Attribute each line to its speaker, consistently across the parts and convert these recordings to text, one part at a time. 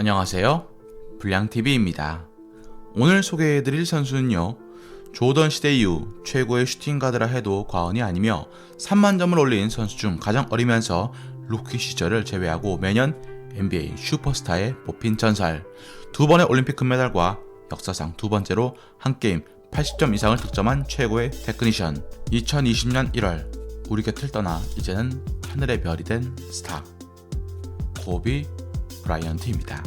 Speaker 1: 안녕하세요, 불량TV입니다. 오늘 소개해드릴 선수는요, 조던 시대 이후 최고의 슈팅가드라 해도 과언이 아니며 3만 점을 올린 선수 중 가장 어리면서 루키 시절을 제외하고 매년 NBA 슈퍼스타에 뽑힌 전설, 2번의 올림픽 금메달과 역사상 2번째로 한 게임 80점 이상을 득점한 최고의 테크니션, 2020년 1월 우리 곁을 떠나 이제는 하늘의 별이 된 스타, 코비 브라이언트입니다.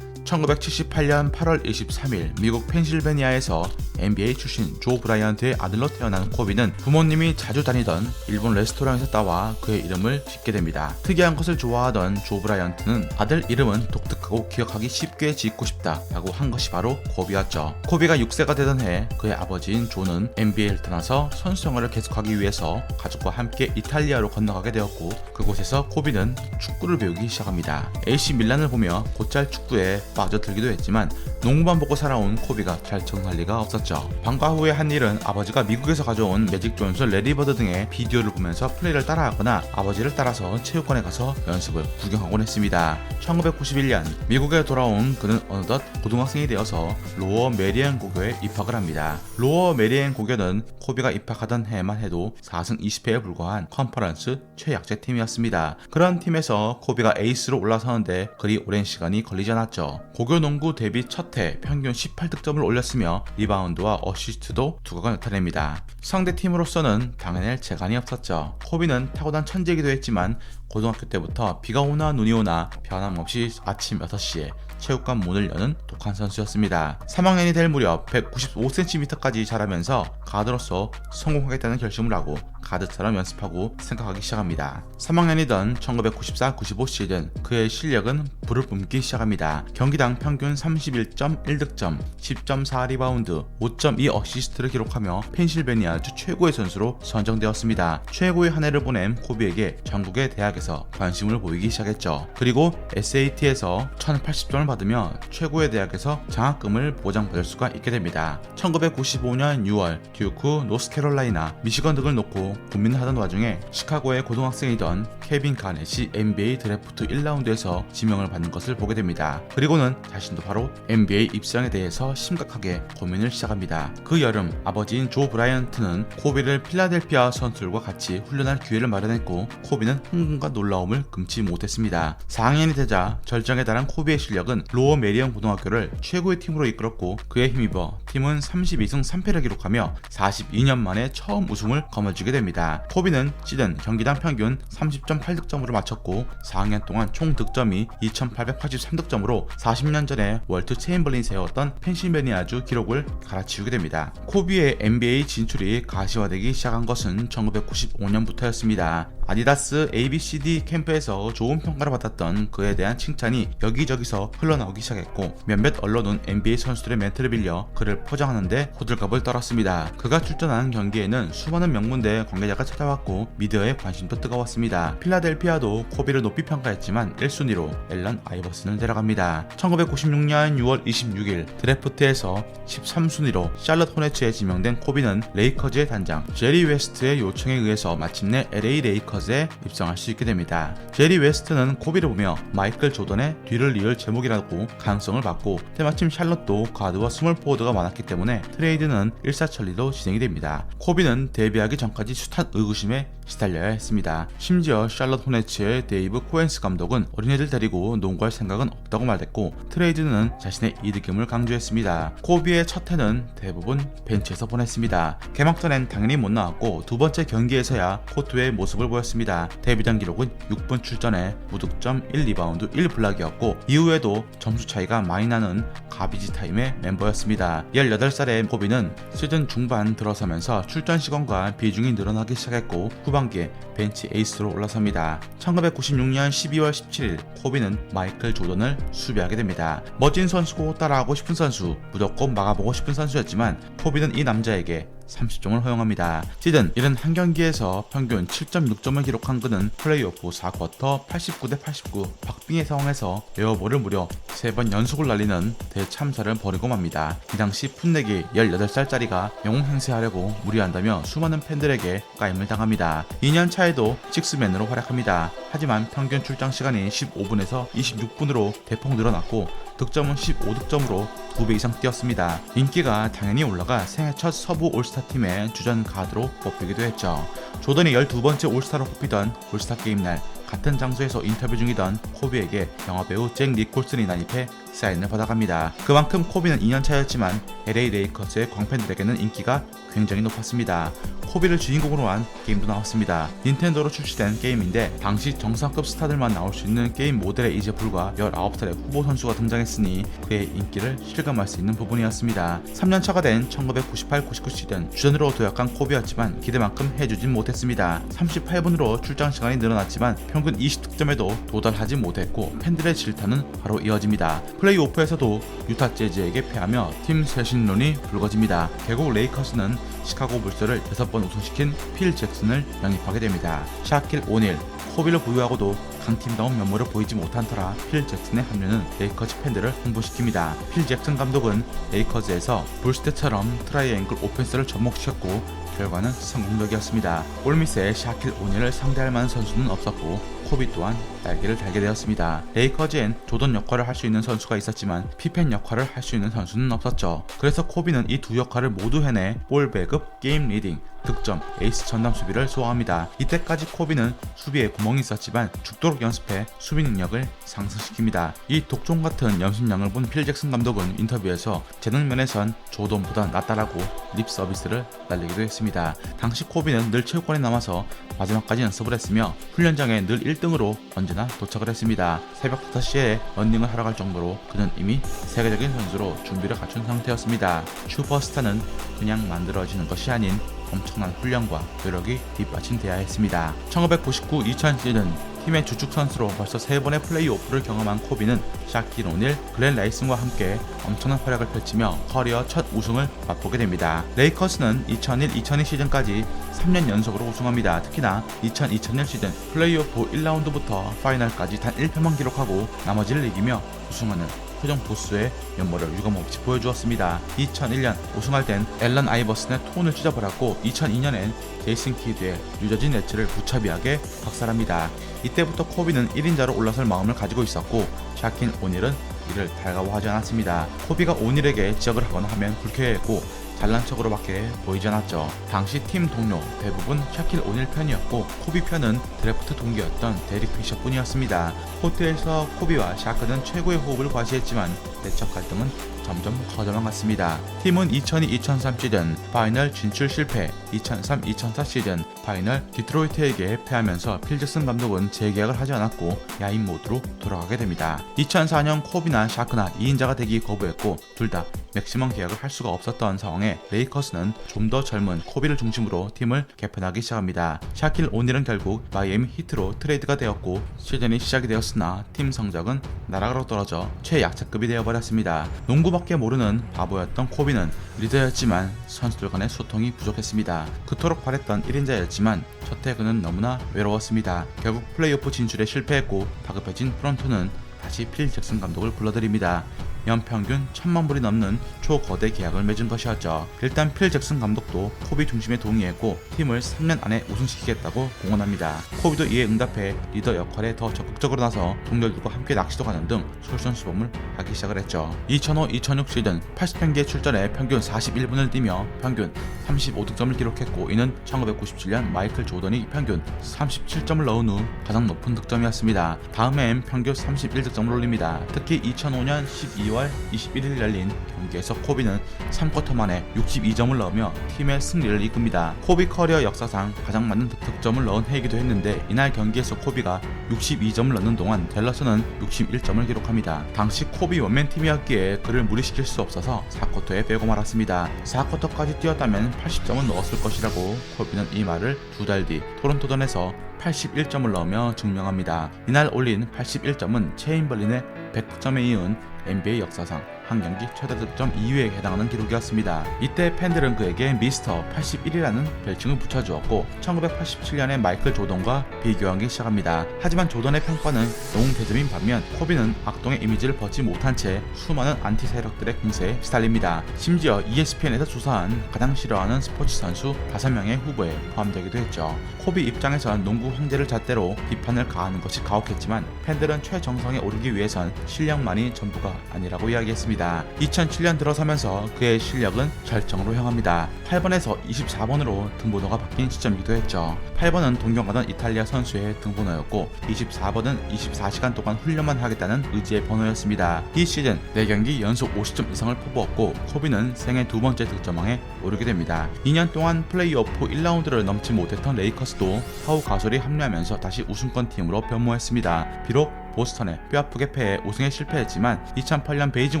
Speaker 1: 1978년 8월 23일 미국 펜실베니아에서 NBA 출신 조 브라이언트의 아들로 태어난 코비는 부모님이 자주 다니던 일본 레스토랑에서 따와 그의 이름을 짓게 됩니다. 특이한 것을 좋아하던 조 브라이언트는 아들 이름은 독특하고 기억하기 쉽게 짓고 싶다 라고 한 것이 바로 코비였죠. 코비가 6세가 되던 해 그의 아버지인 조는 NBA를 떠나서 선수 생활을 계속하기 위해서 가족과 함께 이탈리아로 건너가게 되었고, 그곳에서 코비는 축구를 배우기 시작합니다. AC 밀란을 보며 곧잘 축구에 빠져들기도 했지만 농구만 보고 살아온 코비가 잘 적응할 리가 없었죠. 방과 후에 한 일은 아버지가 미국에서 가져온 매직 존스, 레리 버드 등의 비디오를 보면서 플레이를 따라하거나 아버지를 따라서 체육관에 가서 연습을 구경하곤 했습니다. 1991년 미국에 돌아온 그는 어느덧 고등학생이 되어서 로어 메리앤 고교에 입학을 합니다. 로어 메리앤 고교는 코비가 입학하던 해만 해도 4승 20패에 불과한 컨퍼런스 최약체 팀이었습니다. 그런 팀에서 코비가 에이스로 올라서는데 그리 오랜 시간이 걸리지 않았죠. 고교 농구 데뷔 첫 해 평균 18득점을 올렸으며 리바운드와 어시스트도 두각을 나타냅니다. 상대 팀으로서는 당해낼 재간이 없었죠. 코비는 타고난 천재이기도 했지만 고등학교 때부터 비가 오나 눈이 오나 변함없이 아침 6시에 체육관 문을 여는 독한 선수였습니다. 3학년이 될 무렵 195cm까지 자라면서 가드로서 성공하겠다는 결심을 하고 가드처럼 연습하고 생각하기 시작합니다. 3학년이던 1994-95 시즌 그의 실력은 불을 뿜기 시작합니다. 경기당 평균 31.1득점, 10.4 리바운드, 5.2 어시스트를 기록하며 펜실베니아주 최고의 선수로 선정되었습니다. 최고의 한 해를 보낸 코비에게 전국의 대학에서 관심을 보이기 시작했죠. 그리고 SAT에서 1080점을 받으며 최고의 대학에서 장학금을 보장받을 수가 있게 됩니다. 1995년 6월 듀크, 노스캐롤라이나, 미시건 등을 놓고 고민을 하던 와중에 시카고의 고등학생이던 케빈 가넷이 NBA 드래프트 1라운드에서 지명을 받는 것을 보게 됩니다. 그리고는 자신도 바로 NBA 입성에 대해서 심각하게 고민을 시작합니다. 그 여름 아버지인 조 브라이언트는 코비를 필라델피아 선수들과 같이 훈련할 기회를 마련했고, 코비는 흥분과 놀라움을 금치 못했습니다. 4학년이 되자 절정에 달한 코비의 실력은 로어 메리언 고등학교를 최고의 팀으로 이끌었고, 그에 힘입어 팀은 32승 3패를 기록하며 42년 만에 처음 우승을 거머쥐게 됩니다. 코비는 시즌 경기당 평균 30.8득점으로 마쳤고 4학년 동안 총 득점이 2883득점으로 40년 전에 월트 체인벌린이 세웠던 펜실베니아주 기록을 갈아치우게 됩니다. 코비의 NBA 진출이 가시화되기 시작한 것은 1995년부터였습니다. 아디다스 ABCD 캠프에서 좋은 평가를 받았던 그에 대한 칭찬이 여기저기서 흘러나오기 시작했고, 몇몇 언론은 NBA 선수들의 멘트를 빌려 그를 포장하는데 호들갑을 떨었습니다. 그가 출전한 경기에는 수많은 명문대 관계자가 찾아왔고 미디어의 관심도 뜨거웠습니다. 필라델피아도 코비를 높이 평가했지만 1순위로 앨런 아이버슨을 데려갑니다. 1996년 6월 26일 드래프트에서 13순위로 샬럿 호네츠에 지명된 코비는 레이커즈의 단장 제리 웨스트의 요청에 의해서 마침내 LA 레이커즈에 입성할 수 있게 됩니다. 제리 웨스트는 코비를 보며 마이클 조던의 뒤를 이을 제목이라고 강성을 받고, 때마침 샬럿도 가드와 스몰 포워드가 많았기 때문에 트레이드는 일사천리로 진행이 됩니다. 코비는 데뷔하기 전까지 숱한 의구심에 시달려야 했습니다. 심지어 샬럿 호네츠의 데이브 코엔스 감독은 어린애들 데리고 농구할 생각은 없다고 말했고, 트레이드는 자신의 이득임을 강조했습니다. 코비의 첫 해는 대부분 벤치에서 보냈습니다. 개막전엔 당연히 못 나왔고 두 번째 경기에서야 코트의 모습을 보였습니다. 데뷔전 기록은 6분 출전에 무득점 1리바운드 1블락이었고 이후에도 점수 차이가 많이 나는 가비지 타임의 멤버였습니다. 18살의 코비는 시즌 중반 들어서면서 출전 시간과 비중이 늘어나기 시작했고 후반기에 벤치 에이스로 올라섭니다. 1996년 12월 17일 코비는 마이클 조던을 수비하게 됩니다. 멋진 선수고 따라하고 싶은 선수, 무조건 막아보고 싶은 선수였지만 코비는 이 남자에게 30점을 허용합니다. 시즌 71경기에서 평균 7.6점을 기록한 그는 플레이오프 4쿼터 89대 89 박빙의 상황에서 에어볼을 무려 3번 연속을 날리는 대참사를 벌이고 맙니다. 이 당시 풋내기 18살짜리가 영웅 행세하려고 무리한다며 수많은 팬들에게 까임을 당합니다. 2년 차에도 식스맨으로 활약합니다. 하지만 평균 출장 시간이 15분에서 26분으로 대폭 늘어났고 득점은 15득점으로 2배 이상 뛰었습니다. 인기가 당연히 올라가 생애 첫 서부 올스타 팀의 주전 가드로 뽑히기도 했죠. 조던이 12번째 올스타로 뽑히던 올스타 게임 날 같은 장소에서 인터뷰 중이던 코비에게 영화배우 잭 니콜슨이 난입해 사인을 받아갑니다. 그만큼 코비는 2년 차였지만 LA 레이커스의 광팬들에게는 인기가 굉장히 높았습니다. 코비를 주인공으로 한 게임도 나왔습니다. 닌텐도로 출시된 게임인데 당시 정상급 스타들만 나올 수 있는 게임 모델에 이제 불과 19살의 후보 선수가 등장했으니 그의 인기를 실감할 수 있는 부분이었습니다. 3년차가 된 1998-99 시즌 주전으로 도약한 코비였지만 기대만큼 해주진 못했습니다. 38분으로 출장 시간이 늘어났지만 평균 20득점에도 도달하지 못했고 팬들의 질타는 바로 이어집니다. 플레이오프에서도 유타 재즈에게 패하며 팀 쇄신론이 불거집니다. 결국 레이커스는 시카고 불스를 6번 우승시킨 필 잭슨을 영입하게 됩니다. 샤킬 오닐, 코비를 보유하고도 강팀다운 면모를 보이지 못한 터라 필 잭슨의 합류는 레이커즈 팬들을 흥분시킵니다. 필 잭슨 감독은 레이커즈에서 불스 때처럼 트라이앵글 오펜스를 접목시켰고 결과는 성공적이었습니다. 올미스의 샤킬 오닐을 상대할 만한 선수는 없었고 코비 또한 날개를 달게 되었습니다. 레이커즈엔 조던 역할을 할 수 있는 선수가 있었지만 피펜 역할을 할 수 있는 선수는 없었죠. 그래서 코비는 이 두 역할을 모두 해내 볼 배급, 게임 리딩, 득점, 에이스 전담 수비를 소화합니다. 이때까지 코비는 수비에 구멍이 있었지만 죽도록 연습해 수비 능력을 상승시킵니다. 이 독종 같은 연습량을 본 필 잭슨 감독은 인터뷰에서 재능 면에선 조던보다 낫다라고 립 서비스를 날리기도 했습니다. 당시 코비는 늘 체육관에 남아서 마지막까지 연습을 했으며 훈련장에 늘 1등으로 언제나 도착을 했습니다. 새벽 5시에 런닝을 하러 갈 정도로 그는 이미 세계적인 선수로 준비를 갖춘 상태였습니다. 슈퍼스타는 그냥 만들어지는 것이 아닌 엄청난 훈련과 노력이 뒷받침돼야 했습니다. 1999-2000 시즌 팀의 주축 선수로 벌써 3번의 플레이오프를 경험한 코비는 샤킬 오닐, 글렌 라이슨과 함께 엄청난 활약을 펼치며 커리어 첫 우승을 맛보게 됩니다. 레이커스는 2001-2002 시즌까지 3년 연속으로 우승합니다. 특히나 2000-2001 시즌 플레이오프 1라운드부터 파이널까지 단 1패만 기록하고 나머지를 이기며 우승하는 표정 보스의 면모를 유감없이 보여주었습니다. 2001년 우승할 땐 앨런 아이버슨의 톤을 찢어버렸고 2002년엔 제이슨 키드의 뉴저지 네츠를 무차비하게 박살합니다. 이때부터 코비는 1인자로 올라설 마음을 가지고 있었고 샤킨 오닐은 이를 달가워하지 않았습니다. 코비가 오닐에게 지적을 하거나 하면 불쾌해했고 잘난 척으로밖에 보이지 않았죠. 당시 팀 동료 대부분 샤킬 오닐 편이었고 코비 편은 드래프트 동기였던 데릭 피셔 뿐이었습니다. 코트에서 코비와 샤크는 최고의 호흡을 과시했지만 내적 갈등은 점점 커져만 갔습니다. 팀은 2002-2003 시즌 파이널 진출 실패, 2003-2004 시즌 파이널 디트로이트에게 패하면서 필 잭슨 감독은 재계약을 하지 않았고 야인 모드로 돌아가게 됩니다. 2004년 코비나 샤크나 2인자가 되기 거부했고 둘 다 맥시멈 계약을 할 수가 없었던 상황에 레이커스는 좀 더 젊은 코비를 중심으로 팀을 개편하기 시작합니다. 샤킬 오닐은 결국 마이애미 히트로 트레이드가 되었고 시즌이 시작이 되었으나 팀 성적은 나락으로 떨어져 최약체급이 되어버렸습니다. 농구밖에 모르는 바보였던 코비는 리더였지만 선수들 간의 소통이 부족했습니다. 그토록 바랬던 1인자였지만 저태 그는 너무나 외로웠습니다. 결국 플레이오프 진출에 실패했고 다급해진 프런트는 다시 필 잭슨 감독을 불러들입니다. 연평균 1000만 불이 넘는 초거대 계약을 맺은 것이었죠. 일단 필 잭슨 감독도 코비 중심에 동의했고 팀을 3년 안에 우승시키겠다고 공언합니다. 코비도 이에 응답해 리더 역할에 더 적극적으로 나서 동료들과 함께 낚시도 가는 등 솔선수범을 하기 시작을 했죠. 2005-2006 시즌 80경기에 출전해 평균 41분을 뛰며 평균 35득점을 기록했고 이는 1997년 마이클 조던이 평균 37점을 넣은 후 가장 높은 득점이었습니다. 다음 해엔 평균 31득점을 올립니다. 특히 2005년 12월 21일 열린 경기에서 코비는 3쿼터 만에 62점을 넣으며 팀의 승리를 이끕니다. 코비 커리어 역사상 가장 많은 득점을 넣은 해이기도 했는데 이날 경기에서 코비가 62점을 넣는 동안 댈러스는 61점을 기록합니다. 당시 코비 원맨 팀이었기에 그를 무리시킬 수 없어서 4쿼터에 빼고 말았습니다. 4쿼터까지 뛰었다면 80점은 넣었을 것이라고 코비는 이 말을 2달 뒤 토론토전에서 81점을 넣으며 증명합니다. 이날 올린 81점은 체인벌린의 100점에 이은 NBA 역사상 한 경기 최다 득점 2위에 해당하는 기록이었습니다. 이때 팬들은 그에게 미스터 81이라는 별칭을 붙여주었고 1987년에 마이클 조던과 비교하기 시작합니다. 하지만 조던의 평가는 영웅대접인 반면 코비는 악동의 이미지를 벗지 못한 채 수많은 안티 세력들의 공세에 시달립니다. 심지어 ESPN에서 조사한 가장 싫어하는 스포츠 선수 5명의 후보에 포함되기도 했죠. 코비 입장에선 농구 황제를 잣대로 비판을 가하는 것이 가혹했지만 팬들은 최정상에 오르기 위해선 실력만이 전부가 아니라고 이야기했습니다. 2007년 들어서면서 그의 실력은 절정으로 향합니다. 8번에서 24번으로 등번호가 바뀐 시점이기도 했죠. 8번은 동경하던 이탈리아 선수의 등번호였고 24번은 24시간 동안 훈련만 하겠다는 의지의 번호였습니다. 이 시즌 4경기 연속 50점 이상을 퍼부었고 코비는 생애 2번째 득점왕에 오르게 됩니다. 2년 동안 플레이오프 1라운드를 넘지 못했던 레이커스도 파우 가솔이 합류하면서 다시 우승권 팀으로 변모했습니다. 비록 보스턴에 뼈아프게 패해 우승에 실패했지만 2008년 베이징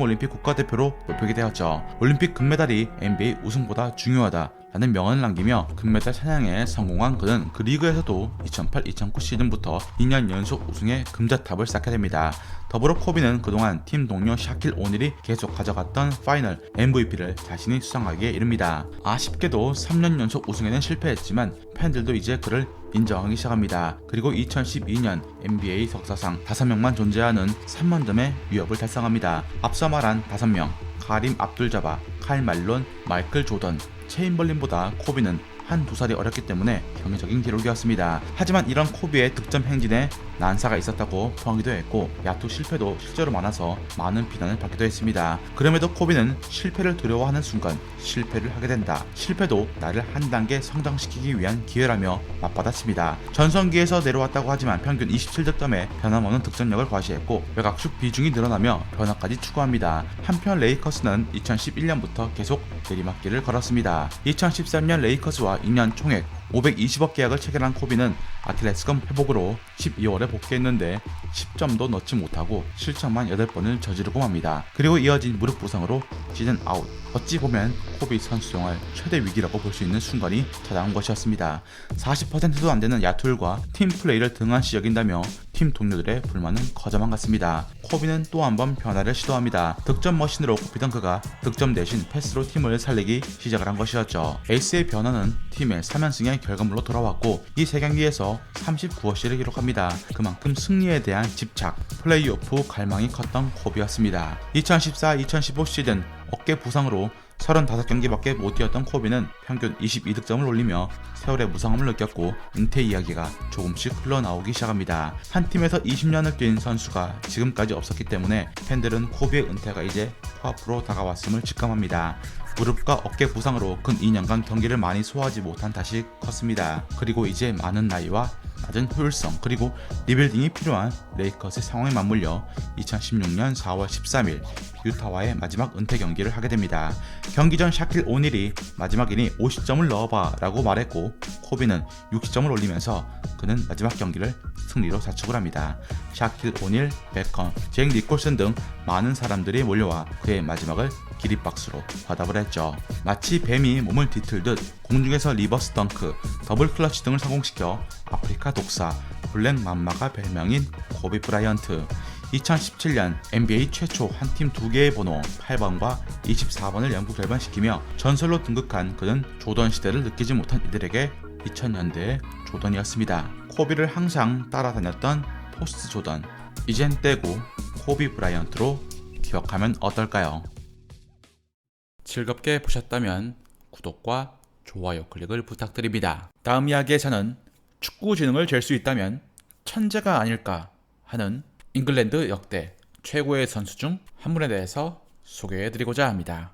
Speaker 1: 올림픽 국가대표로 뽑히게 되었죠. 올림픽 금메달이 NBA 우승보다 중요하다 라는 명언을 남기며 금메달 사냥에 성공한 그는 그 리그에서도 2008-2009 시즌부터 2년 연속 우승의 금자탑을 쌓게 됩니다. 더불어 코비는 그동안 팀 동료 샤킬 오닐이 계속 가져갔던 파이널 MVP를 자신이 수상하기에 이릅니다. 아쉽게도 3년 연속 우승에는 실패했지만 팬들도 이제 그를 인정하기 시작합니다. 그리고 2012년 NBA 석사상 5명만 존재하는 3만 점의 위협을 달성합니다. 앞서 말한 5명, 카림 압둘자바, 칼 말론, 마이클 조던, 체인벌린보다 코비는 한 2살이 어렸기 때문에 경이적인 기록이었습니다. 하지만 이런 코비의 득점 행진에 난사가 있었다고 평하기도 했고 야투 실패도 실제로 많아서 많은 비난을 받기도 했습니다. 그럼에도 코비는 실패를 두려워하는 순간 실패를 하게 된다. 실패도 나를 한 단계 성장시키기 위한 기회라며 맞받아칩니다. 전성기에서 내려왔다고 하지만 평균 27득점에 변함없는 득점력을 과시했고 외곽슛 비중이 늘어나며 변화까지 추구합니다. 한편 레이커스는 2011년부터 계속 내리막길을 걸었습니다. 2013년 레이커스와 2년 총액 520억 계약을 체결한 코비는 아킬레스건 회복으로 12월에 복귀했는데 10점도 넣지 못하고 실점만 8번을 저지르고 맙니다. 그리고 이어진 무릎 부상으로 시즌 아웃. 어찌 보면 코비 선수 생활 최대 위기라고 볼 수 있는 순간이 찾아온 것이었습니다. 40%도 안 되는 야투율과 팀 플레이를 등한시 여긴다며 팀 동료들의 불만은 커져만 갔습니다. 코비는 또 한 번 변화를 시도합니다. 득점 머신으로 꼽히던 그가 득점 대신 패스로 팀을 살리기 시작을 한 것이었죠. 에이스의 변화는 팀의 3연승의 결과물로 돌아왔고 이 3경기에서 39어시를 기록합니다. 그만큼 승리에 대한 집착, 플레이오프 갈망이 컸던 코비였습니다. 2014-2015 시즌 어깨 부상으로 35경기밖에 못 뛰었던 코비는 평균 22득점을 올리며 세월의 무상함을 느꼈고 은퇴 이야기가 조금씩 흘러나오기 시작합니다. 한 팀에서 20년을 뛴 선수가 지금까지 없었기 때문에 팬들은 코비의 은퇴가 이제 코앞으로 다가왔음을 직감합니다. 무릎과 어깨 부상으로 근 2년간 경기를 많이 소화하지 못한 탓이 컸습니다. 그리고 이제 많은 나이와 낮은 효율성 그리고 리빌딩이 필요한 레이커스의 상황에 맞물려 2016년 4월 13일 유타와의 마지막 은퇴 경기를 하게 됩니다. 경기 전 샤킬 오닐이 마지막 이닝 50점을 넣어봐 라고 말했고 코비는 60점을 올리면서 그는 마지막 경기를 승리로 자축을 합니다. 샤킬 오닐, 베컴, 잭 니콜슨 등 많은 사람들이 몰려와 그의 마지막을 기립박수로 화답을 했죠. 마치 뱀이 몸을 뒤틀듯 공중에서 리버스 덩크, 더블 클러치 등을 성공시켜 아프리카 독사, 블랙 맘마가 별명인 코비 브라이언트. 2017년 NBA 최초 한 팀 2개의 번호 8번과 24번을 영구 결반시키며 전설로 등극한 그는 조던 시대를 느끼지 못한 이들에게 2000년대의 조던이었습니다. 코비를 항상 따라다녔던 포스트 조던, 이젠 떼고 코비 브라이언트로 기억하면 어떨까요? 즐겁게 보셨다면 구독과 좋아요 클릭을 부탁드립니다. 다음 이야기에서는 축구 지능을 잴 수 있다면 천재가 아닐까 하는 잉글랜드 역대 최고의 선수 중 한 분에 대해서 소개해드리고자 합니다.